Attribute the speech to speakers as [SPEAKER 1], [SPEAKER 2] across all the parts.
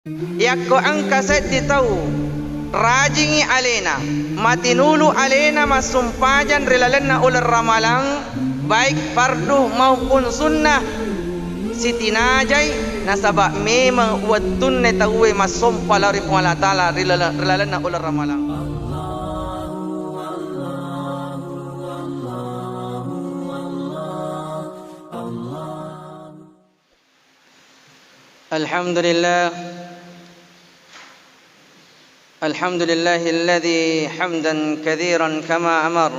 [SPEAKER 1] Yakko angka seddi tahu rajingi alena matinulu alena masumpajan rilalenna ular ramalang baik fardu maupun sunnah sitinajai nasabak memang wattunne tawe masumpa lari Allah taala rilalenna ular ramalang. Alhamdulillah الحمد لله الذي حمدا كثيرا كما أمر.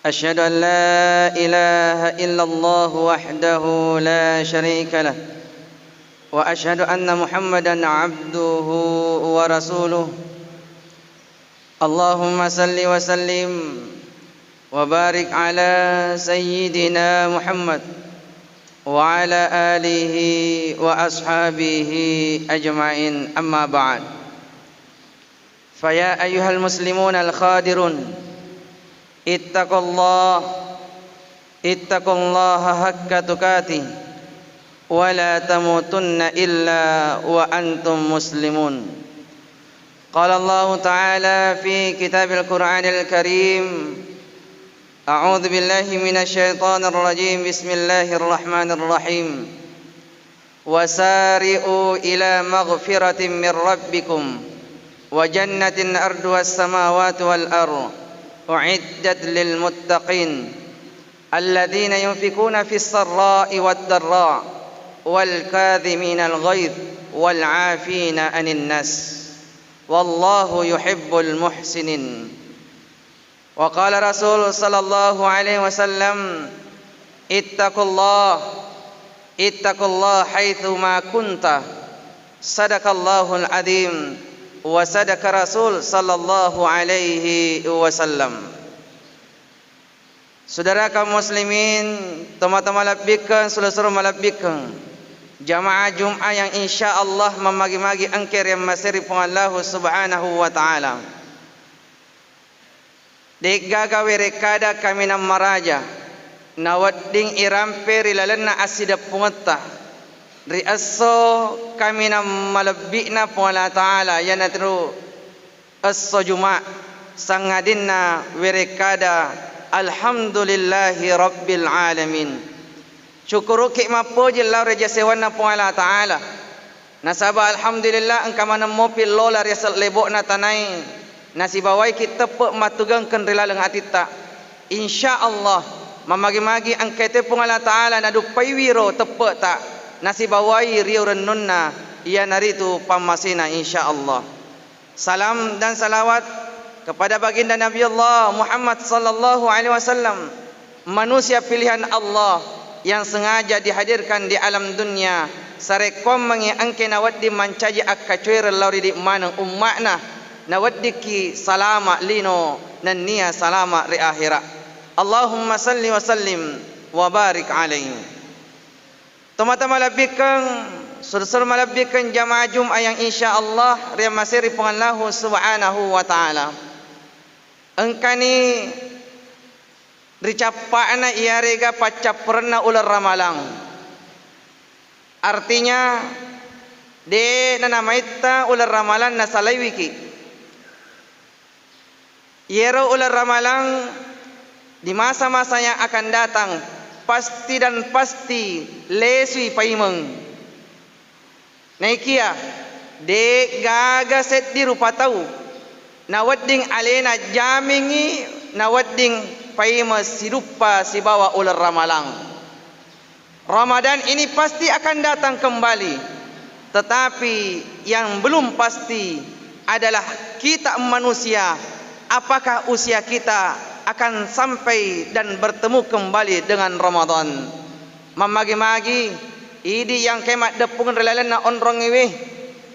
[SPEAKER 1] أشهد أن لا إله إلا الله وحده لا شريك له وأشهد أن محمدا عبده ورسوله. اللهم صل وسلم وبارك على سيدنا محمد وعلى آله وأصحابه أجمعين. أما بعد، فيا أيها المسلمون الخادرون اتقوا الله حق تقاته ولا تموتن إلا وأنتم مسلمون. قال الله تعالى في كتاب القرآن الكريم: أعوذ بالله من الشيطان الرجيم. بسم الله الرحمن الرحيم. وسارئوا إلى مغفرة من ربكم وجنة أرضها السماوات والأرض أعدت للمتقين الذين ينفقون في السراء والضراء والكاظمين الغيظ والعافين عن الناس والله يحب المحسنين. وقال رسول صلى الله عليه وسلم: اتقوا الله حيثما كنت. صدق الله العظيم wa sadaka Rasul sallallahu alaihi wasallam. Saudara kaum muslimin, teman-teman labbikan, saudara malabbikan jamaah Jumat yang insyaallah memagi-magi angker yang masiri Allah subhanahu wa ta'ala. Degaga werekada kami nam maraja nawadding irampe rilalenna asida pungetta riaso kami nam malabbi'na Allah Ta'ala yanatru asso Jumat sangadinna werekada alhamdulillahi rabbil alamin. Syukuru ki mapoji lau reja sewana Allah Ta'ala nasaba alhamdulillah engka mana mopil lola resal lebokna tanai nasibawai kita tepuk matugangkan rilaleng atita insyaallah mamagi-magi angkete Allah Ta'ala nadu paiwiro tepuk tak nasibawai riu renunna ia naritu pamasina insyaallah. Salam dan salawat kepada baginda Nabi Allah Muhammad sallallahu alaihi wasallam, manusia pilihan Allah yang sengaja dihadirkan di alam dunia sarekom mengi angke nawaddi mancaji akkacuir lauri di manang ummakna nawaddi ki salama lino nan nia salama ri akhirat. Allahumma salli wa sallim wa barik alaihi. Teman-teman malabbikan, saudara malabbikan jamaah Jumat yang insyaallah ria masiri Allah subhanahu wa ta'ala. Engkani ricapana ia rega pacaperna ular ramalang. Artinya de nanamaita ular ramalan nasalaiwiki. Yero ular ramalang di masa-masa yang akan datang pasti dan pasti lesui paimeng naikia de gaga set di rupa tahu nawadding alena jamingi nawadding paima sirupa si bawa ular ramalang. Ramadan ini pasti akan datang kembali, tetapi yang belum pasti adalah kita manusia, apakah usia kita akan sampai dan bertemu kembali dengan Ramadan. Mamagi-magi idi yang kemat depung relalana onrong iwi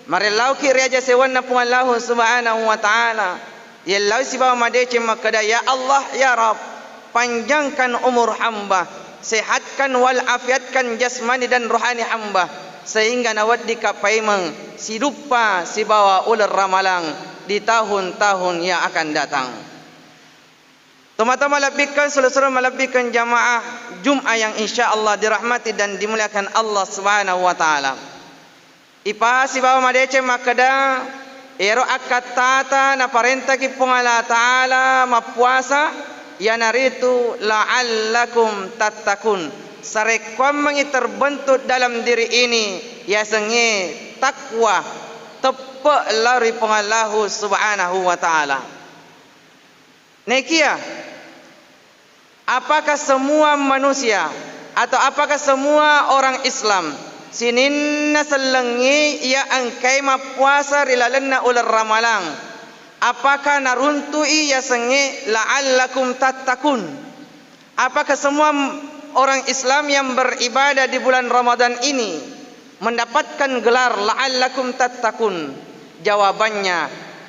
[SPEAKER 1] marilau ki raja sewana pun Allah subhanahu wa ta'ala yallau sibawa madece makada ya Allah ya Rabb panjangkan umur hamba, sehatkan wal afiatkan jasmani dan rohani hamba sehingga nawaddi kapaimang sidupa sibawa ular ramalang di tahun-tahun yang akan datang. Teman-teman malabbikan, saudara malabbikan jamaah Jumat yang insyaallah dirahmati dan dimuliakan Allah Subhanahu wa taala. Ipa si bawa madece makada ero akatata na parenta ki pungala taala mapuasa yanaritu la'allakum tattakun. Sarekwam mangi terbentuk dalam diri ini ya senge takwa tepak lari pengallahu subhanahu wa ta'ala. Nekia, apakah semua manusia atau apakah semua orang Islam sininna selengi ia angkai mapuasa rilalenna ular ramalang? Apakah naruntui ia senge la'allakum tattakun? Apakah semua orang Islam yang beribadah di bulan Ramadan ini mendapatkan gelar la'allakum tattakun? Jawabannya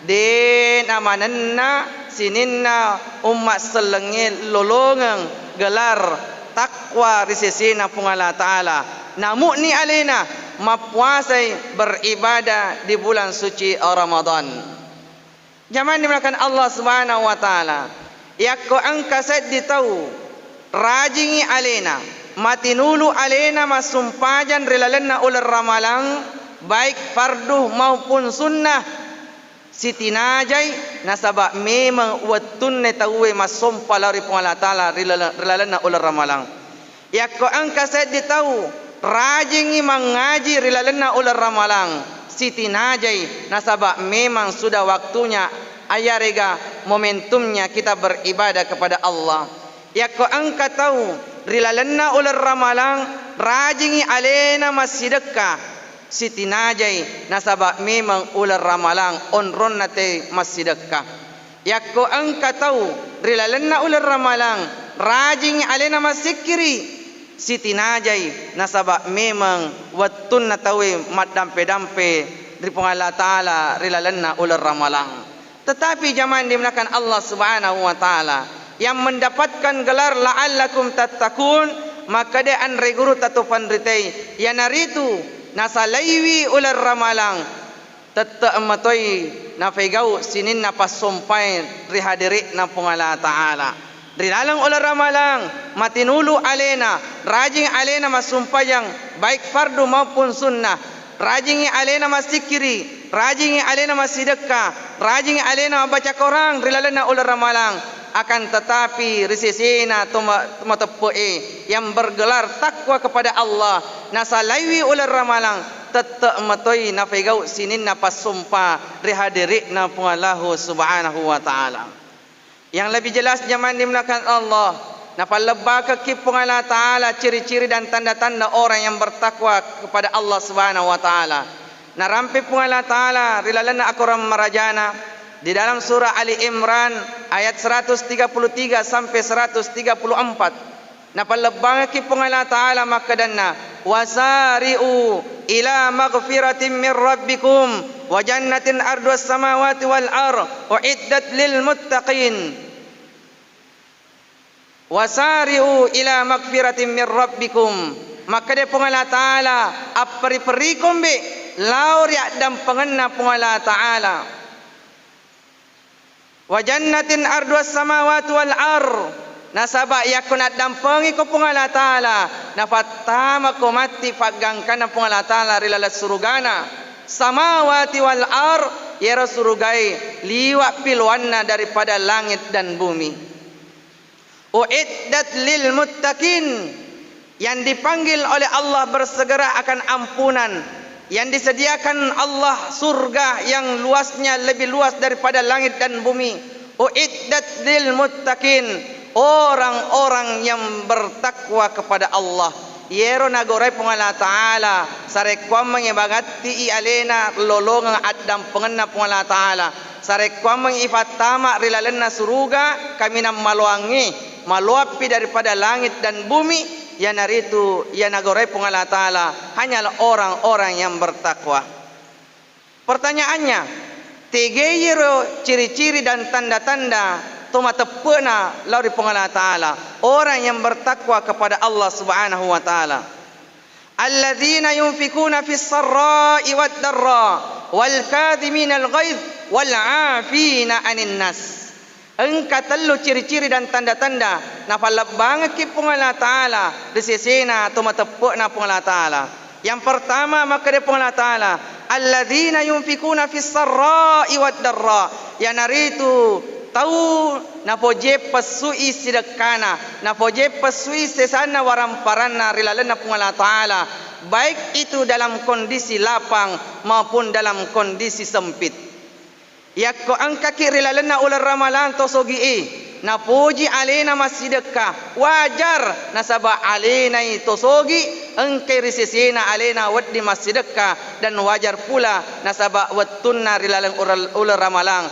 [SPEAKER 1] den amananna sininna umat selengi lolongang gelar takwa risesina pungala ta'ala. Namun ni alena mapuasai beribadah di bulan suci Ramadan. Zaman dimulakan Allah subhanahu wa ta'ala. Yakko angkasat ditau rajingi alena matinulu alena masumpajan rilalenna ular ramalang baik farduh maupun sunnah sitinajai nasabak memang wattunne tawe masompa lari pungala ta'ala rilalana ular ramalang. Yakko angkasat ditau rajingi mengaji rilalana ular ramalang sitinajai nasabak memang sudah waktunya ayarega momentumnya kita beribadah kepada Allah. Yakko angka tahu rilalana ular ramalang rajingi alena masidekah sitinajai nasabak memang ular ramalang onron nate masidekah. Yakko angka tahu rilalana ular ramalang rajingi alena masikiri sitinajai nasabak memang wattun natawe madampe-dampe dari pengala ta'ala rilalana ular ramalang. Tetapi zaman dimulakan Allah subhanahu wa ta'ala yang mendapatkan gelar la'allakum tattakun, maka dia anre guru tatupan ritai yanaritu nasalaiwi ular ramalang tetta matoi na fegau sinin na pasompai rihadirik na pengala ta'ala. Rilalang ular ramalang matinulu alena rajing alena masumpayang baik fardu maupun sunnah, rajing alena masikiri, rajing alena masidekah, rajing alena baca Quran rilalana ular ramalang. Akan tetapi risisina tumatepoe yang bergelar takwa kepada Allah nasalaiwi ular ramalang tetap matoi nafegau sinin napasumpa rihadirik na pungalahu subhanahu wa ta'ala. Yang lebih jelas zaman dimulakan Allah napalebah ke pungala ta'ala ciri-ciri dan tanda-tanda orang yang bertakwa kepada Allah subhanahu wa ta'ala. Narampi pungala ta'ala rilalana akuram marajana di dalam surah Ali Imran ayat 133 sampai 134. Napalebang ki pungala ta'ala makadanna wasari'u ila maghfiratin min rabbikum wa jannatin ardus samawati wal ar uiddat lil muttaqin. Wasari'u ila maghfiratin min rabbikum, maka dia pungala ta'ala apari-pari kombe lauriak dan pengenna pungala ta'ala. Wa jannatin ardus samawati wal ar, nasabak yakunat dampangi ko pungala ta'ala nafatama ko mati pagangkan na pungala ta'ala rilala surugana samawati wal ar yara surugai liwat pilwanna daripada langit dan bumi. Uiddat lil muttaqin, yang dipanggil oleh Allah bersegera akan ampunan, yang disediakan Allah surga yang luasnya lebih luas daripada langit dan bumi. Uiddat lil muttaqin, orang-orang yang bertakwa kepada Allah. Yero nagorai pungala ta'ala sarekwam mangibagati i alena lolongang addam pengenna pungala ta'ala sarekwam mangifatama rilalena suruga kami nam maluangi maluapi daripada langit dan bumi yanaritu yanagorai pungala ta'ala hanyalah orang-orang yang bertakwa. Pertanyaannya, tegeyero ciri-ciri dan tanda-tanda tuma tepena lauri pungala ta'ala orang yang bertakwa kepada Allah subhanahu wa ta'ala. Alladzina yunfikuna fis sarra'i wad darra wal kadhimina al ghaidh wal 'afina 'anil nas. Engka telu ciri-ciri dan tanda-tanda nafalabang ki pungala ta'ala disesena tuma tepena pungala ta'ala Yang pertama makade Allah Taala, alladzina yunfikuna fis sarra'i wad darra. Ya naritu tahu napoje pasui sidakana, napoje pasui sesana waramparana rilalana Allah Taala, baik itu dalam kondisi lapang maupun dalam kondisi sempit. Yakko angka rilalana ular ramalan tosogi napuji alena masidekah wajar nasaba alena tosogi engkai risisina alena waddi masidekah, dan wajar pula nasaba wattunna rilalang ular ramalang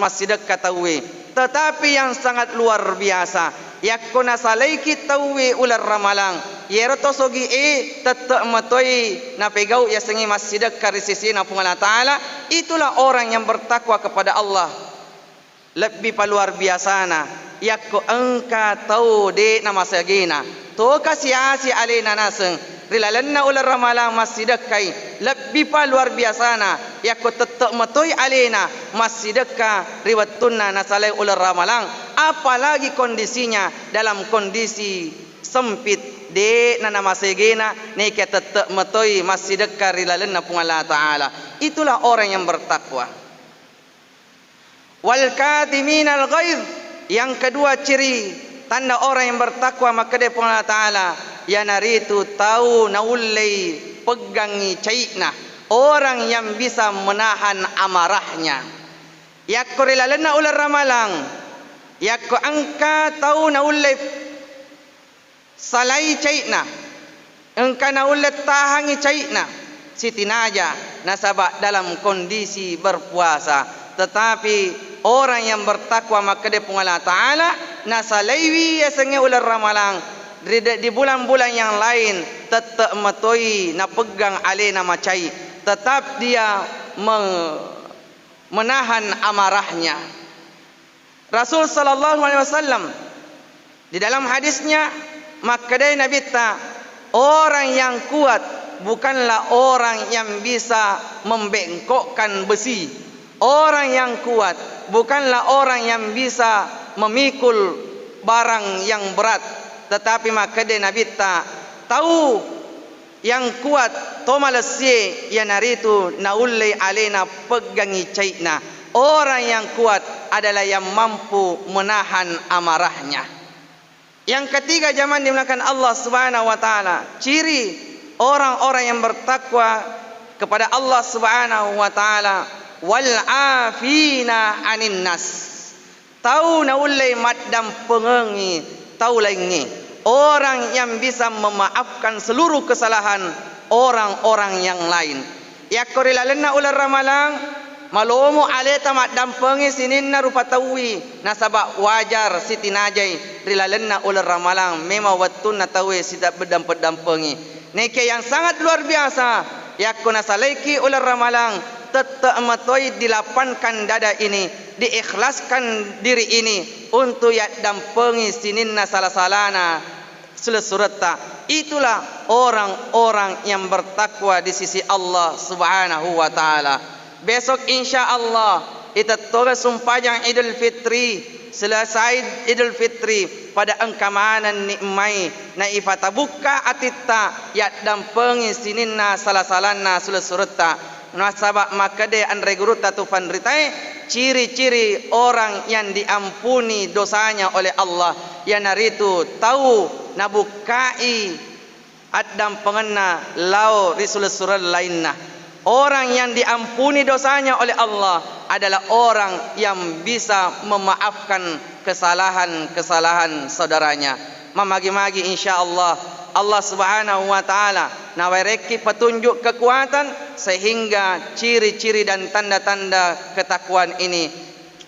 [SPEAKER 1] masidekah tawi. Tetapi yang sangat luar biasa yakko nasalaiki tawi ular ramalang yero tosogi tetap matoi napegau ya sengi masidekah risisina Allah Taala, itulah orang yang bertakwa kepada Allah. Lebih luar biasa na yakko engka tahu de nama sagina to kasiasi alena naseng rilalanna ular ramalang masidakai lebih luar biasa na yakko tetap matoi alena masidaka riwattunna nasalai ular ramalang, apalagi kondisinya dalam kondisi sempit de nama sagina neke tetap matoi masidaka rilalanna Allah Taala. Itulah orang yang bertakwa. Wal kadhiminal ghaidh, yang kedua ciri tanda orang yang bertakwa maka dia Allah Taala ya naritu tahu naulai pegangi caikna, orang yang bisa menahan amarahnya. Yakko rilalana ular ramalang yakko angka tahu naulai salai caikna, engka naulai tahangi caikna sitinaja nasabak dalam kondisi berpuasa. Tetapi orang yang bertakwa maka dia Allah Taala nasalaiwi esenge ular ramalang di bulan-bulan yang lain tetap matoi na pegang alena macai, tetap dia menahan amarahnya. Rasul sallallahu alaihi wasallam di dalam hadisnya maka dia Nabi ta orang yang kuat bukanlah orang yang bisa membengkokkan besi. Orang yang kuat bukanlah orang yang bisa memikul barang yang berat, tetapi maka dia Nabi ta tahu yang kuat tomalasi ya naritu naulai alena pegangi caikna. Orang yang kuat adalah yang mampu menahan amarahnya. Yang ketiga zaman dimulakan Allah Subhanahu wa taala, ciri orang-orang yang bertakwa kepada Allah Subhanahu wa taala, wal afina anin nas. Tahu naulai maddam pengengi, tahu lainnya orang yang bisa memaafkan seluruh kesalahan orang-orang yang lain. Yakorilalena ular ramalang malomo aleta maddam pengi sininna rupa tawi nasaba wajar siti najai rilalena ular ramalang memang wattuna tawi sida bedam pengi. Neke yang sangat luar biasa yakuna salaiki ular ramalang tetap matoi dilapankan dada ini, diikhlaskan diri ini untuk ya dampengi sininna salah-salana selesurata. Itulah orang-orang yang bertakwa di sisi Allah Subhanahu wa taala. Besok insya-Allah kita toga sumpajang Idul Fitri, selesai Idul Fitri pada engkamanan nikmai na ifata buka atita ya dampengi sininna salah-salana selesurata. Nasabak maka de andre guruta tufan ritai ciri-ciri orang yang diampuni dosanya oleh Allah yang naritu tahu nabukai adam pengena lau risul surah lainna. Orang yang diampuni dosanya oleh Allah adalah orang yang bisa memaafkan kesalahan-kesalahan saudaranya. Memagi-magi insya-Allah Allah Subhanahu wa taala nawareki petunjuk kekuatan sehingga ciri-ciri dan tanda-tanda ketakwaan ini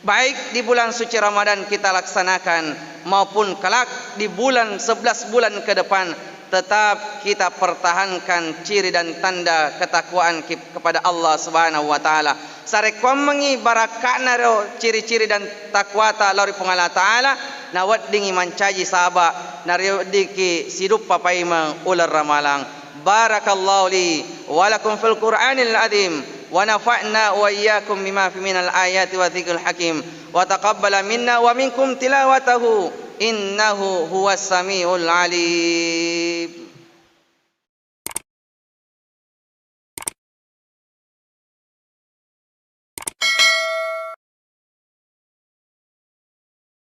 [SPEAKER 1] baik di bulan suci Ramadan kita laksanakan maupun kelak di bulan 11 bulan ke depan tetap kita pertahankan ciri dan tanda ketakwaan kepada Allah Subhanahu wa taala. Sarekom mengi barakana ro ciri-ciri dan takwa ta lari Allah taala nawat dingi mancaji sahaba nario diki sidup papai mang ular ramalang. Barakallahu li wa lakum fil Qur'anil azim wa nafa'na wa iyyakum bima fi minal ayati wa dzikril hakim wa taqabbala minna wa minkum tilawatahu innahu huwas samiul alim.